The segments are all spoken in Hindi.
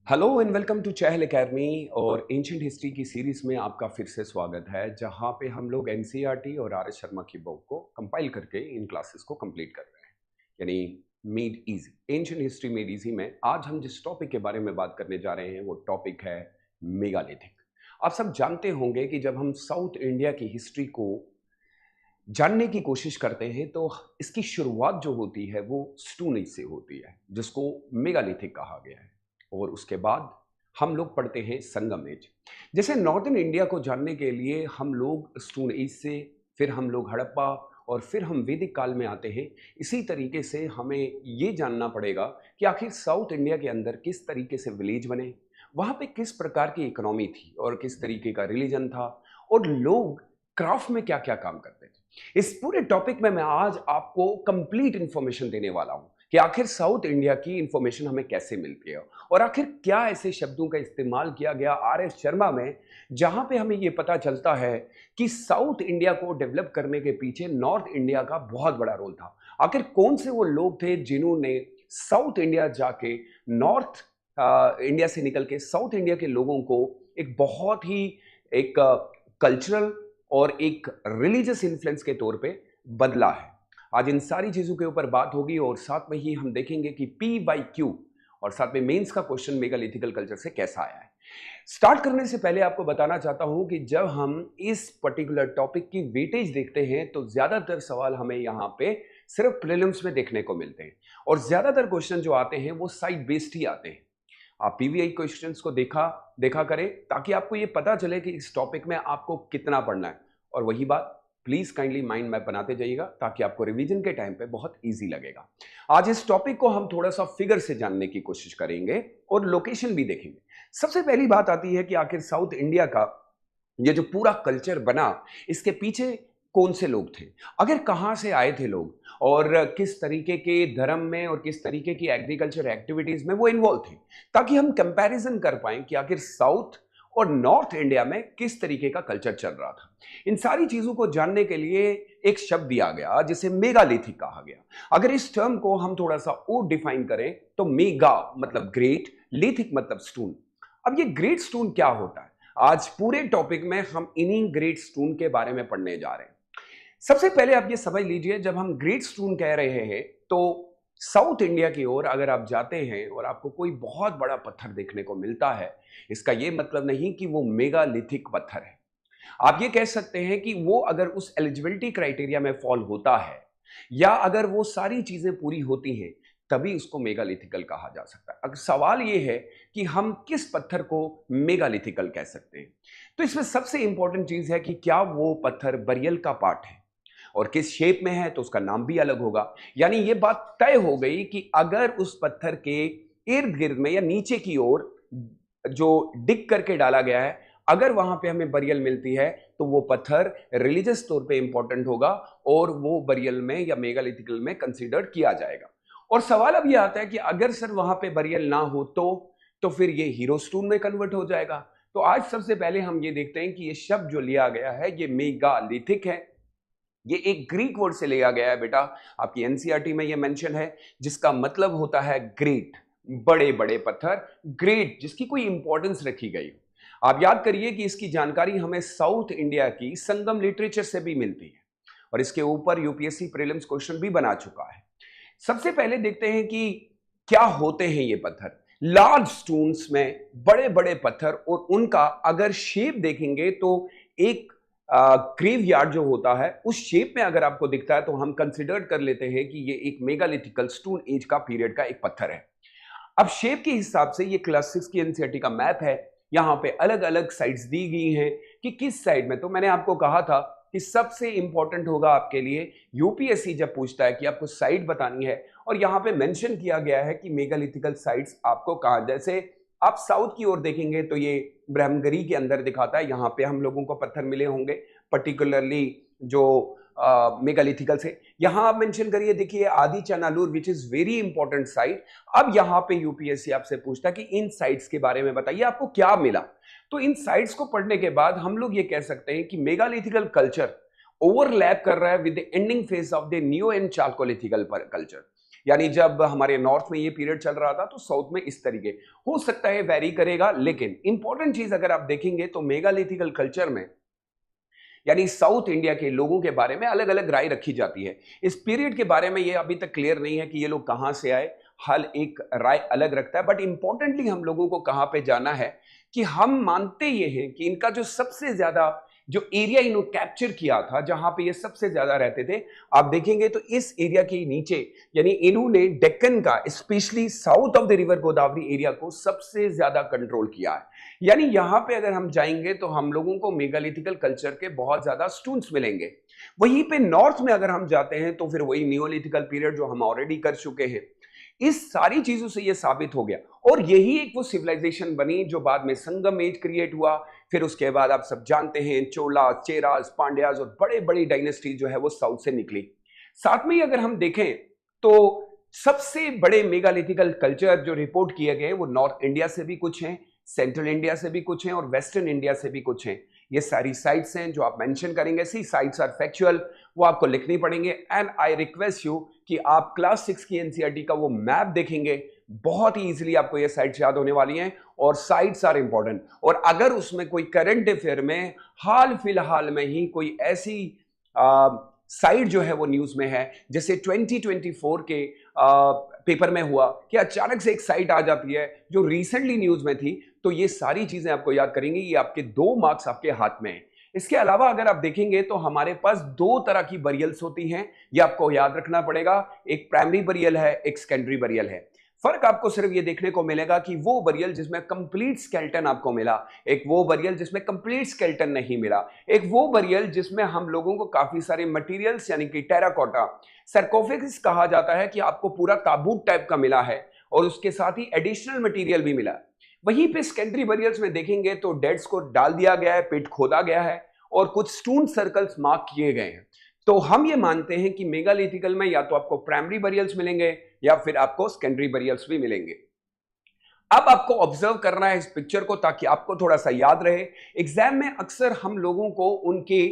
Hello and welcome to Chahal academy और एंशिएंट हिस्ट्री की सीरीज में आपका फिर से स्वागत है, जहां पे हम लोग एनसीईआरटी और आर एस शर्मा की बुक को कंपाइल करके इन क्लासेस को कंप्लीट कर रहे हैं, यानी made easy, ancient history made easy में आज हम जिस टॉपिक के बारे में बात करने जा रहे हैं वो टॉपिक है मेगालिथिक। आप सब जानते होंगे कि जब हम साउथ इंडिया की हिस्ट्री को जानने की कोशिश करते हैं तो इसकी शुरुआत जो होती है वो स्टोन एज से होती है, जिसको मेगालिथिक कहा गया है। और उसके बाद हम लोग पढ़ते हैं संगम एज। जैसे नॉर्दर्न इंडिया को जानने के लिए हम लोग स्टोन एज से, फिर हम लोग हड़प्पा और फिर हम वैदिक काल में आते हैं। इसी तरीके से हमें ये जानना पड़ेगा कि आखिर साउथ इंडिया के अंदर किस तरीके से विलेज बने, वहाँ पे किस प्रकार की इकोनॉमी थी और किस तरीके का रिलीजन था, और लोग क्राफ्ट में क्या क्या काम करते थे। इस पूरे टॉपिक में मैं आज आपको कंप्लीट इंफॉर्मेशन देने वाला हूं कि आखिर साउथ इंडिया की इंफॉर्मेशन हमें कैसे मिलती है और आखिर क्या ऐसे शब्दों का इस्तेमाल किया गया आर एस शर्मा में, जहां पे हमें यह पता चलता है कि साउथ इंडिया को डेवलप करने के पीछे नॉर्थ इंडिया का बहुत बड़ा रोल था। आखिर कौन से वो लोग थे जिन्होंने साउथ इंडिया जाके नॉर्थ इंडिया से निकल के साउथ इंडिया के लोगों को एक बहुत ही एक कल्चरल और एक रिलीजियस इन्फ्लुएंस के तौर पे बदला है। आज इन सारी चीजों के ऊपर बात होगी और साथ में ही हम देखेंगे कि PYQ और साथ में मेंस का क्वेश्चन मेगालिथिकल कल्चर से कैसा आया है। स्टार्ट करने से पहले आपको बताना चाहता हूं कि जब हम इस पर्टिकुलर टॉपिक की वेटेज देखते हैं तो ज्यादातर सवाल हमें यहां पे सिर्फ प्रीलिम्स में देखने को मिलते हैं और ज्यादातर क्वेश्चन जो आते हैं वो साइड बेस्ड ही आते हैं। आप पीवीआई क्वेश्चंस को देखा करें ताकि आपको ये पता चले कि इस टॉपिक में आपको कितना पढ़ना है। और वही बात, प्लीज काइंडली माइंड मैप बनाते जाइएगा ताकि आपको रिवीजन के टाइम पे बहुत इजी लगेगा। आज इस टॉपिक को हम थोड़ा सा फिगर से जानने की कोशिश करेंगे और लोकेशन भी देखेंगे। सबसे पहली बात आती है कि आखिर साउथ इंडिया का ये जो पूरा कल्चर बना, इसके पीछे कौन से लोग थे, अगर कहाँ से आए थे लोग और किस तरीके के धर्म में और किस तरीके की एग्रीकल्चर एक्टिविटीज में वो इन्वॉल्व थे, ताकि हम कंपैरिजन कर पाएं कि आखिर साउथ और नॉर्थ इंडिया में किस तरीके का कल्चर चल रहा था। इन सारी चीजों को जानने के लिए एक शब्द दिया गया जिसे मेगालिथिक कहा गया। अगर इस टर्म को हम थोड़ा सा और डिफाइन करें तो मेगा मतलब ग्रेट, लिथिक मतलब स्टोन। अब ये ग्रेट स्टोन क्या होता है, आज पूरे टॉपिक में हम इन्हीं ग्रेट स्टोन के बारे में पढ़ने जा रहे हैं। सबसे पहले आप ये समझ लीजिए, जब हम ग्रेट स्टोन कह रहे हैं तो साउथ इंडिया की ओर अगर आप जाते हैं और आपको कोई बहुत बड़ा पत्थर देखने को मिलता है, इसका यह मतलब नहीं कि वो मेगालिथिक पत्थर है। आप ये कह सकते हैं कि वो अगर उस एलिजिबिलिटी क्राइटेरिया में फॉल होता है या अगर वो सारी चीजें पूरी होती हैं तभी उसको मेगालिथिकल कहा जा सकता है। अब सवाल ये है कि हम किस पत्थर को मेगालिथिकल कह सकते हैं। तो इसमें सबसे इंपॉर्टेंट चीज है कि क्या वो पत्थर बरियल का पार्ट है और किस शेप में है, तो उसका नाम भी अलग होगा। यानी ये बात तय हो गई कि अगर उस पत्थर के इर्द गिर्द में या नीचे की ओर जो डिग करके डाला गया है, अगर वहां पे हमें बरियल मिलती है तो वो पत्थर रिलीजियस तौर पे इंपॉर्टेंट होगा और वो बरियल में या मेगालिथिकल में कंसीडर किया जाएगा। और सवाल अब ये आता है कि अगर सर वहां पे बरियल ना हो तो फिर ये हीरो स्टोन में कन्वर्ट हो जाएगा। तो आज सबसे पहले हम ये देखते हैं कि ये शब्द जो लिया गया है ये मेगालिथिक है। ये एक ग्रीक वर्ड से लिया गया है बेटा, आपकी एनसीईआरटी में ये मेंशन है, जिसका मतलब होता है ग्रेट, बड़े बड़े पत्थर, ग्रेट जिसकी कोई इंपॉर्टेंस रखी गई हो। आप याद करिए कि इसकी जानकारी हमें साउथ इंडिया की संगम लिटरेचर से भी मिलती है और इसके ऊपर यूपीएससी प्रीलिम्स क्वेश्चन भी बना चुका है। सबसे पहले देखते हैं कि क्या होते हैं ये पत्थर। लार्ज स्टोन्स में बड़े बड़े पत्थर, और उनका अगर शेप देखेंगे तो एक ग्रेव यार्ड जो होता है उस शेप में अगर आपको दिखता है तो हम कंसिडर कर लेते हैं कि ये एक मेगालिथिकल स्टोन एज का पीरियड का एक पत्थर है। अब शेप के हिसाब से ये क्लास 6 की एनसीईआरटी का मैप है, यहां पे अलग अलग साइड्स दी गई हैं कि किस साइड में। तो मैंने आपको कहा था कि सबसे इंपॉर्टेंट होगा आपके लिए यूपीएससी जब पूछता है कि आपको साइड बतानी है और यहां पे मेंशन किया गया है कि मेगालिथिकल साइट्स आपको कहां, जैसे आप साउथ की ओर देखेंगे तो ये ब्रह्मगिरी के अंदर दिखाता है, यहाँ पे हम लोगों को पत्थर मिले होंगे पर्टिकुलरली जो मेगालिथिकल से। यहां आप मेंशन करिए, देखिए Adichanallur which is very important site. अब यहां पे यूपीएससी आपसे पूछता कि इन साइट्स के बारे में बताइए आपको क्या मिला। तो इन साइट्स को पढ़ने के बाद हम लोग ये कह सकते हैं कि मेगालिथिकल कल्चर ओवरलैप कर रहा है with the ending phase of the neo and chalcolithical culture. यानी जब हमारे नॉर्थ में ये पीरियड चल रहा था तो साउथ में इस तरीके हो सकता है, वेरी करेगा। लेकिन इंपॉर्टेंट चीज अगर आप देखेंगे तो मेगालिथिकल कल्चर में यानी साउथ इंडिया के लोगों के बारे में अलग अलग राय रखी जाती है। इस पीरियड के बारे में ये अभी तक क्लियर नहीं है कि ये लोग कहां से आए, हर एक राय अलग रखता है। बट इंपॉर्टेंटली हम लोगों को कहां पे जाना है कि हम मानते ये हैं कि इनका जो सबसे ज्यादा जो एरिया इन्होंने कैप्चर किया था, जहां पे ये सबसे ज्यादा रहते थे, आप देखेंगे तो इस एरिया के नीचे यानी इन्होंने डेक्कन का specially south of the river Godavari area को सबसे ज्यादा कंट्रोल किया है। यानी यहां पे अगर हम जाएंगे तो हम लोगों को मेगालिथिकल कल्चर के बहुत ज्यादा स्टोन्स मिलेंगे। वहीं पे नॉर्थ में अगर हम जाते हैं तो फिर वही नियोलिथिकल पीरियड जो हम ऑलरेडी कर चुके हैं। इस सारी चीजों से ये साबित हो गया और यही एक वो सिविलाइजेशन बनी जो बाद में संगम एज क्रिएट हुआ। फिर उसके बाद आप सब जानते हैं चोला, चेरास, पांड्याज और बड़े बड़ी डायनेस्टी जो है वो साउथ से निकली। साथ में ही अगर हम देखें तो सबसे बड़े मेगालिथिकल कल्चर जो रिपोर्ट किए गए वो नॉर्थ इंडिया से भी कुछ हैं, सेंट्रल इंडिया से भी कुछ हैं और वेस्टर्न इंडिया से भी कुछ हैं। ये सारी साइट्स हैं जो आप मेंशन करेंगे। सी साइट्स आर फैक्चुअल, वो आपको लिखनी पड़ेंगे। एंड आई रिक्वेस्ट यू कि आप क्लास 6 की एनसीईआरटी का वो मैप देखेंगे, बहुत ही इजीली आपको ये साइट्स याद होने वाली हैं और साइट्स आर इंपॉर्टेंट। और अगर उसमें कोई करंट अफेयर में हाल फिलहाल में ही कोई ऐसी साइट जो है वो न्यूज में है, जैसे 2024 के पेपर में हुआ कि अचानक से एक साइट आ जाती है जो रिसेंटली न्यूज में थी, तो ये सारी चीजें आपको याद करेंगी। ये आपके 2 मार्क्स आपके हाथ में हैं। इसके अलावा अगर आप देखेंगे तो हमारे पास 2 तरह की बरियल्स होती हैं, ये आपको याद रखना पड़ेगा। एक प्राइमरी बरियल है, एक सेकेंडरी बरियल है। फर्क आपको सिर्फ ये देखने को मिलेगा कि वो बरियल जिसमें कंप्लीट स्केलेटन आपको मिला, एक वो बरियल जिसमें कंप्लीट स्केलेटन नहीं मिला, एक वो बरियल जिसमें हम लोगों को काफी सारे मटेरियल्स यानी कि टेराकोटा सरकोफेगस कहा जाता है कि आपको पूरा ताबूत टाइप का मिला है और उसके साथ ही एडिशनल मटेरियल भी मिला। वहीं पे सेकेंडरी बरियल्स में देखेंगे तो डेड्स को डाल दिया गया है, पिट खोदा गया है और कुछ स्टोन सर्कल्स मार्क किए गए हैं। तो हम ये मानते हैं कि मेगालिथिकल में या तो आपको प्राइमरी बरियल्स मिलेंगे या फिर आपको सेकेंडरी बरियल्स भी मिलेंगे। अब आपको ऑब्जर्व करना है इस पिक्चर को ताकि आपको थोड़ा सा याद रहे। एग्जाम में अक्सर हम लोगों को उनके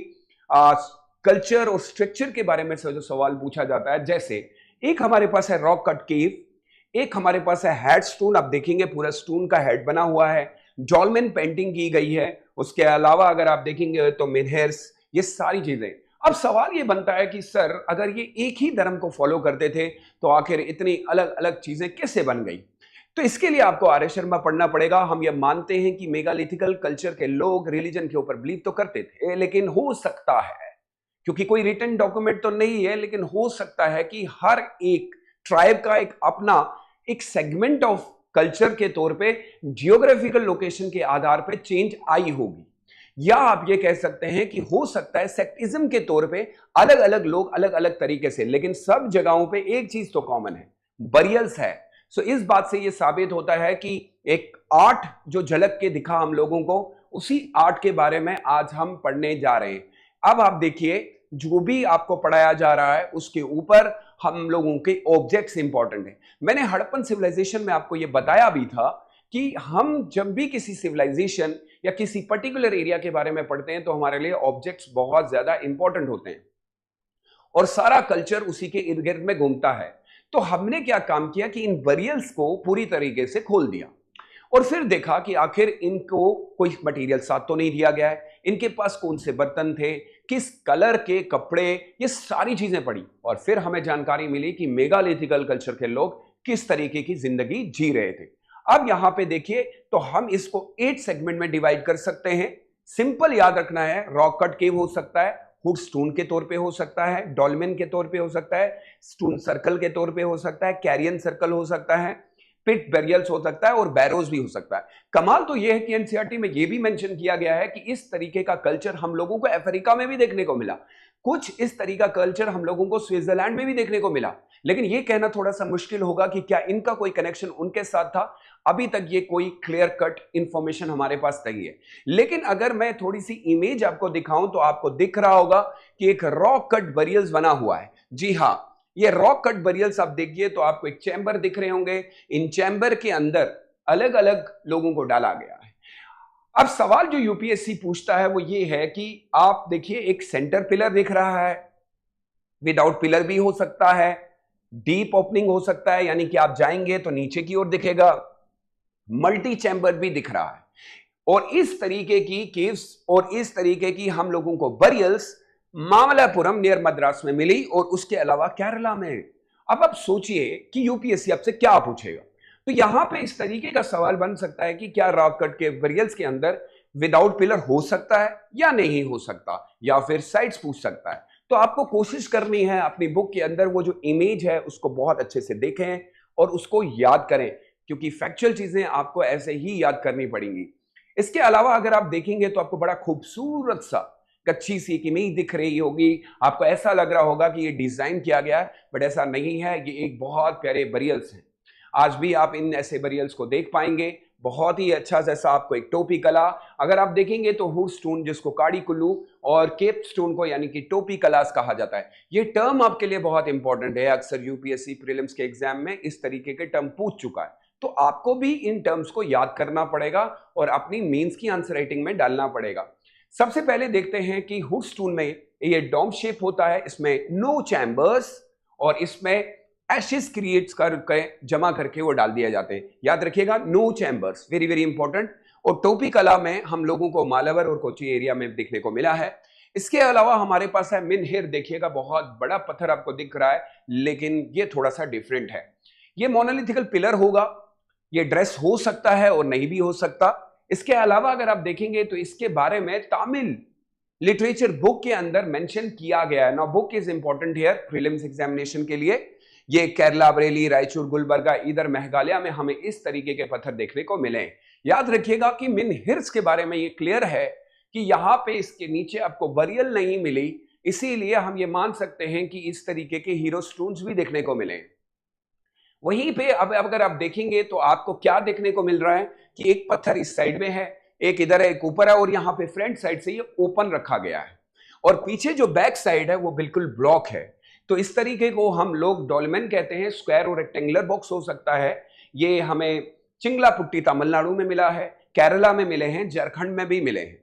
कल्चर और स्ट्रक्चर के बारे में जो सवाल पूछा जाता है, जैसे एक हमारे पास है रॉक कट केव, एक हमारे पास है हेड स्टोन। आप देखेंगे पूरा स्टोन का हेड बना हुआ है, डॉल्मेन पेंटिंग की गई है। उसके अलावा अगर आप देखेंगे तो मिनहर्स, ये सारी चीजें। अब सवाल ये बनता है कि सर अगर ये एक ही धर्म को फॉलो करते थे तो आखिर इतनी अलग अलग चीजें कैसे बन गई? तो इसके लिए आपको आर्य शर्मा पढ़ना पड़ेगा। हम ये मानते हैं कि मेगालिथिकल कल्चर के लोग रिलीजन के ऊपर बिलीव तो करते थे, लेकिन हो सकता है, क्योंकि कोई रिटन डॉक्यूमेंट तो नहीं है, लेकिन हो सकता है कि हर एक ट्राइब का एक अपना एक सेगमेंट ऑफ कल्चर के तौर पे जियोग्राफिकल लोकेशन के आधार पे चेंज आई होगी। या आप ये कह सकते हैं कि हो सकता है सेक्टिज्म के तौर पे अलग अलग लोग अलग अलग तरीके से, लेकिन सब जगहों पे एक चीज तो कॉमन है, बरियल्स है। सो इस बात से ये साबित होता है कि एक आर्ट जो झलक के दिखा हम लोगों को, उसी आर्ट के बारे में आज हम पढ़ने जा रहे हैं। अब आप देखिए जो भी आपको पढ़ाया जा रहा है उसके ऊपर हम लोगों के ऑब्जेक्ट्स इंपॉर्टेंट है। मैंने हड़प्पन सिविलाइजेशन में आपको यह बताया भी था कि हम जब भी किसी सिविलाइजेशन या किसी पर्टिकुलर एरिया के बारे में पढ़ते हैं तो हमारे लिए ऑब्जेक्ट्स बहुत ज्यादा इंपॉर्टेंट होते हैं और सारा कल्चर उसी के इर्द गिर्द में घूमता है। तो हमने क्या काम किया कि इन बरियल्स को पूरी तरीके से खोल दिया और फिर देखा कि आखिर इनको कोई मटेरियल साथ तो नहीं दिया गया है, इनके पास कौन से बर्तन थे, किस कलर के कपड़े, ये सारी चीजें पढ़ी और फिर हमें जानकारी मिली कि मेगालिथिकल कल्चर के लोग किस तरीके की जिंदगी जी रहे थे। अब यहां पे देखिए तो हम इसको 8 सेगमेंट में डिवाइड कर सकते हैं। सिंपल याद रखना है, रॉक कट केव हो सकता है, हुड स्टोन के तौर पे हो सकता है, डॉल्मेन के तौर पे हो सकता है, स्टोन सर्कल के तौर पे हो सकता है, कैरियन सर्कल हो सकता है, पिट बेरियल्स हो सकता है और बैरोज भी हो सकता है। कमाल तो यह है कि एनसीईआरटी में यह भी मेंशन किया गया है कि इस तरीके का कल्चर हम लोगों को अफ्रीका में भी देखने को मिला, कुछ इस तरीका कल्चर हम लोगों को स्विट्जरलैंड में भी देखने को मिला। लेकिन यह कहना थोड़ा सा मुश्किल होगा कि क्या इनका कोई कनेक्शन उनके साथ था। अभी तक ये कोई क्लियर कट इंफॉर्मेशन हमारे पास नहीं है। लेकिन अगर मैं थोड़ी सी इमेज आपको दिखाऊं तो आपको दिख रहा होगा कि एक रॉक कट बरियल्स बना हुआ है। जी हां, ये रॉक कट बरियल्स आप देखिए तो आपको एक चैम्बर दिख रहे होंगे। इन चैम्बर के अंदर अलग अलग लोगों को डाला गया है। अब सवाल जो यूपीएससी पूछता है वो ये है कि आप देखिए एक सेंटर पिलर दिख रहा है, विदाउट पिलर भी हो सकता है, डीप ओपनिंग हो सकता है, यानी कि आप जाएंगे तो नीचे की ओर दिखेगा, मल्टी चैम्बर भी दिख रहा है। और इस तरीके की केव्स और इस तरीके की हम लोगों को बरियल्स मामल्लापुरम नियर मद्रास में मिली और उसके अलावा केरला में। अब आप सोचिए कि यूपीएससी आपसे क्या पूछेगा। तो यहां पे इस तरीके का सवाल बन सकता है कि क्या रॉक कट के बरियल्स के अंदर विदाउट पिलर हो सकता है या नहीं हो सकता, या फिर साइड्स पूछ सकता है। तो आपको कोशिश करनी है अपनी बुक के अंदर वो जो इमेज है उसको बहुत अच्छे से देखें और उसको याद करें, क्योंकि फैक्चुअल चीजें आपको ऐसे ही याद करनी पड़ेंगी। इसके अलावा अगर आप देखेंगे तो आपको बड़ा खूबसूरत सा कच्ची सी एक इमेज दिख रही होगी, आपको ऐसा लग रहा होगा कि ये डिजाइन किया गया है, बट ऐसा नहीं है। ये एक बहुत प्यारे बरियल्स हैं। आज भी आप इन ऐसे बरियल्स को देख पाएंगे। बहुत ही अच्छा जैसा आपको एक टोपी कला, अगर आप देखेंगे तो हुड स्टोन जिसको काड़ी कुल्लू और केप स्टोन को यानी कि टोपी कलास कहा जाता है। ये टर्म आपके लिए बहुत इंपॉर्टेंट है, अक्सर यूपीएससी प्रीलिम्स के एग्जाम में इस तरीके के टर्म पूछ चुका है। तो आपको भी इन टर्म्स को याद करना पड़ेगा और अपनी मेंस की आंसर राइटिंग में डालना पड़ेगा। सबसे पहले देखते हैं कि हुड स्टोन में ये डोम शेप होता है, इसमें नो चैम्बर्स और इसमें एशेस क्रिएट्स करके जमा करके वो डाल दिए जाते हैं। याद रखिएगा, no chambers, very very important. और टोपी कला में हम लोगों को मालावर और कोची एरिया में देखने को मिला है। इसके अलावा हमारे पास है मिनहिर, देखिएगा बहुत बड़ा पत्थर आपको दिख रहा है, लेकिन ये थोड़ा सा डिफरेंट है। ये मोनोलिथिकल पिलर होगा, ये ड्रेस हो सकता है और नहीं भी हो सकता। इसके अलावा अगर आप देखेंगे तो इसके बारे में तमिल लिटरेचर बुक के अंदर मेंशन किया गया है। Now book is important here prelims examination के लिए। ये केरला, बरेली, रायचूर, गुलबर्गा, इधर मेघालय में हमें इस तरीके के पत्थर देखने को मिले। याद रखिएगा कि मिनहिर्स के बारे में ये क्लियर है कि यहां पे इसके नीचे आपको बरियल नहीं मिली, इसीलिए हम ये मान सकते हैं कि इस तरीके के हीरो स्टोन्स भी देखने को मिले। वहीं पे अब अगर आप देखेंगे तो आपको क्या देखने को मिल रहा है कि एक पत्थर इस साइड में है, एक इधर है, एक ऊपर है, और यहाँ पे फ्रंट साइड से ये ओपन रखा गया है और पीछे जो बैक साइड है वो बिल्कुल ब्लॉक है। तो इस तरीके को हम लोग डोलमेन कहते हैं। स्क्वायर और रेक्टेंगुलर बॉक्स हो सकता है। ये हमें चिंगलापुट्टी तमिलनाडु में मिला है, केरला में मिले हैं, झारखंड में भी मिले हैं।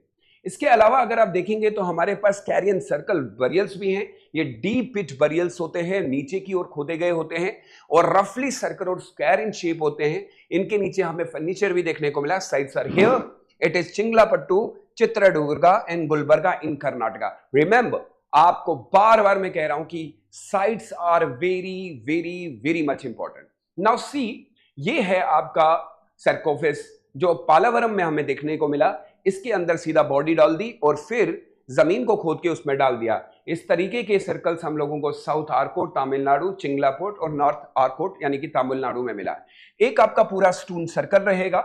इसके अलावा अगर आप देखेंगे तो हमारे पास कैरियन सर्कल बरियल्स भी हैं। ये डीप पिच बरियल्स होते हैं, नीचे की ओर खोदे गए होते हैं और रफली सर्कल और स्क्वायर इन शेप होते हैं। इनके नीचे हमें फर्नीचर भी देखने को मिला। Sites are here, it is Chengalpattu, Chitradurga and Gulbarga in Karnataka. Remember, आपको बार बार मैं कह रहा हूं कि sites are very very very much important. Now see, ये है आपका सर्कोफेस जो पालावरम में हमें देखने को मिला। इसके अंदर सीधा बॉडी डाल दी और फिर जमीन को खोद के उसमें डाल दिया। इस तरीके के सर्कल्स हम लोगों को साउथ आर्कोट तमिलनाडु, चिंगलापोर्ट और नॉर्थ आर्कोट यानी कि तमिलनाडु में मिला है। एक आपका पूरा स्टोन सर्कल रहेगा,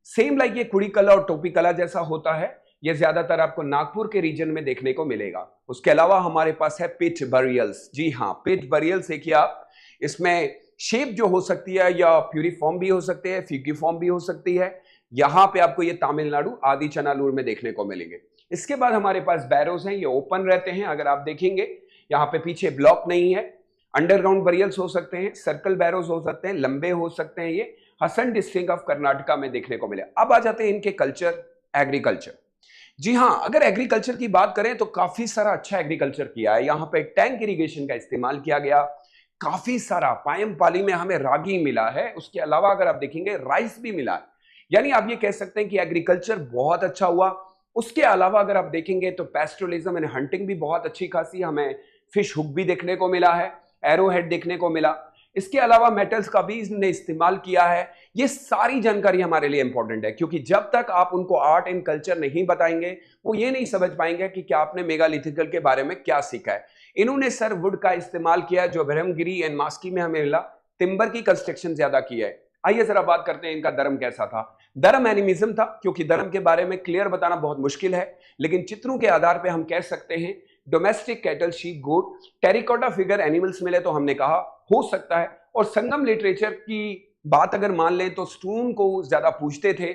सेम लाइक ये कुड़ी कला और टोपी कला जैसा होता है। ये ज्यादातर आपको नागपुर के रीजन में देखने को मिलेगा। उसके अलावा हमारे पास है पिट बरियल्स। जी हाँ, पिट बरियल्स देखिए आप, इसमें शेप जो हो सकती है या प्यूरिफॉर्म भी हो सकती है, फ्यूकीफॉर्म भी हो सकती है। यहां पे आपको ये तमिलनाडु आदि चनालूर में देखने को मिलेंगे। इसके बाद हमारे पास बैरोज हैं, ये ओपन रहते हैं। अगर आप देखेंगे यहाँ पे पीछे ब्लॉक नहीं है। अंडरग्राउंड बरियल्स हो सकते हैं, सर्कल बैरोज हो सकते हैं, लंबे हो सकते हैं। ये हसन डिस्ट्रिक्ट ऑफ कर्नाटका में देखने को मिले। अब आ जाते हैं इनके कल्चर, एग्रीकल्चर। जी हाँ, अगर एग्रीकल्चर की बात करें तो काफी सारा अच्छा एग्रीकल्चर किया है। यहाँ पे टैंक इरिगेशन का इस्तेमाल किया गया। काफी सारा पायम पाली में हमें रागी मिला है। उसके अलावा अगर आप देखेंगे राइस भी मिला है। यानी आप ये कह सकते हैं कि एग्रीकल्चर बहुत अच्छा हुआ। उसके अलावा अगर आप देखेंगे तो पैस्टोरलिज्म एंड हंटिंग भी बहुत अच्छी खासी, हमें फिश हुक भी देखने को मिला है, एरो हेड देखने को मिला। इसके अलावा मेटल्स का भी इसने इस्तेमाल किया है। ये सारी जानकारी हमारे लिए इंपॉर्टेंट है, क्योंकि जब तक आप उनको आर्ट एंड कल्चर नहीं बताएंगे वो ये नहीं समझ पाएंगे कि क्या आपने मेगालिथिकल के बारे में क्या सीखा है। इन्होंने सर वुड का इस्तेमाल किया, जो ब्रह्मगिरी एंड मास्की में हमें मिला। टिम्बर की कंस्ट्रक्शन ज्यादा की है। आइए जरा बात करते हैं इनका धर्म कैसा था। धर्म एनिमिज्म था, क्योंकि धर्म के बारे में क्लियर बताना बहुत मुश्किल है, लेकिन चित्रों के आधार पे हम कह सकते हैं डोमेस्टिक कैटल, शीप, गोट, टेरिकोटा फिगर एनिमल्स मिले तो हमने कहा हो सकता है। और संगम लिटरेचर की बात अगर मान लें तो स्टोन को ज्यादा पूछते थे,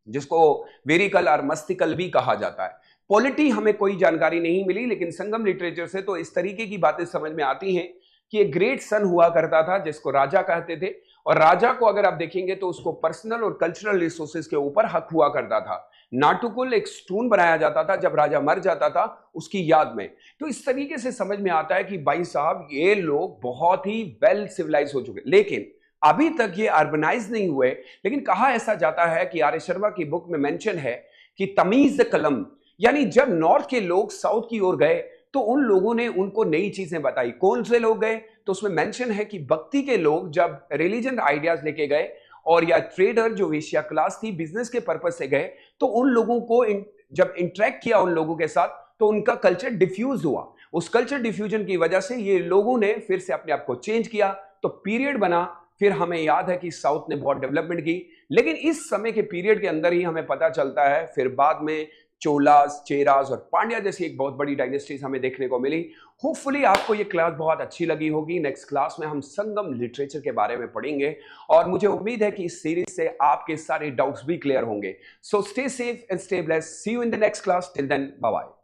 जिसको वेरिकल और मस्तिकल भी कहा जाता है। पॉलिटी हमें कोई जानकारी नहीं मिली, लेकिन संगम लिटरेचर से तो इस तरीके की बातें समझ में आती हैं कि एक ग्रेट सन हुआ करता था जिसको राजा कहते थे, और राजा को अगर आप देखेंगे तो उसको पर्सनल और कल्चरल रिसोर्सेज के ऊपर हक हुआ करता था। नाटुकुल एक स्टोन बनाया जाता था जब राजा मर जाता था उसकी याद में। तो इस तरीके से समझ में आता है कि भाई साहब ये लोग बहुत ही वेल सिविलाइज हो चुके, लेकिन अभी तक ये अर्बनाइज नहीं हुए। लेकिन कहा ऐसा जाता है कि आर्य शर्मा की बुक में मेंशन है कि तमीज कलम, यानी जब नॉर्थ के लोग साउथ की ओर गए तो उन लोगों ने उनको नई चीजें बताई। कौन से लोग गए? तो उसमें मेंशन है कि भक्ति के लोग जब रिलीजन आइडियाज लेके गए, और या ट्रेडर जो वेश्या क्लास थी बिजनेस के पर्पज से गए, तो उन लोगों को जब इंटरेक्ट किया उन लोगों के साथ तो उनका कल्चर डिफ्यूज हुआ। उस कल्चर डिफ्यूजन की वजह से ये लोगों ने फिर से अपने आप को चेंज किया, तो पीरियड बना। फिर हमें याद है कि साउथ ने बहुत डेवलपमेंट की, लेकिन इस समय के पीरियड के अंदर ही हमें पता चलता है फिर बाद में चोलास, चेरास और पांड्या जैसी एक बहुत बड़ी डायनेस्टीज हमें देखने को मिली। होपफुली आपको ये क्लास बहुत अच्छी लगी होगी। नेक्स्ट क्लास में हम संगम लिटरेचर के बारे में पढ़ेंगे, और मुझे उम्मीद है कि इस सीरीज से आपके सारे डाउट्स भी क्लियर होंगे। So stay safe and stay blessed. See you in the next class. Till then, bye bye.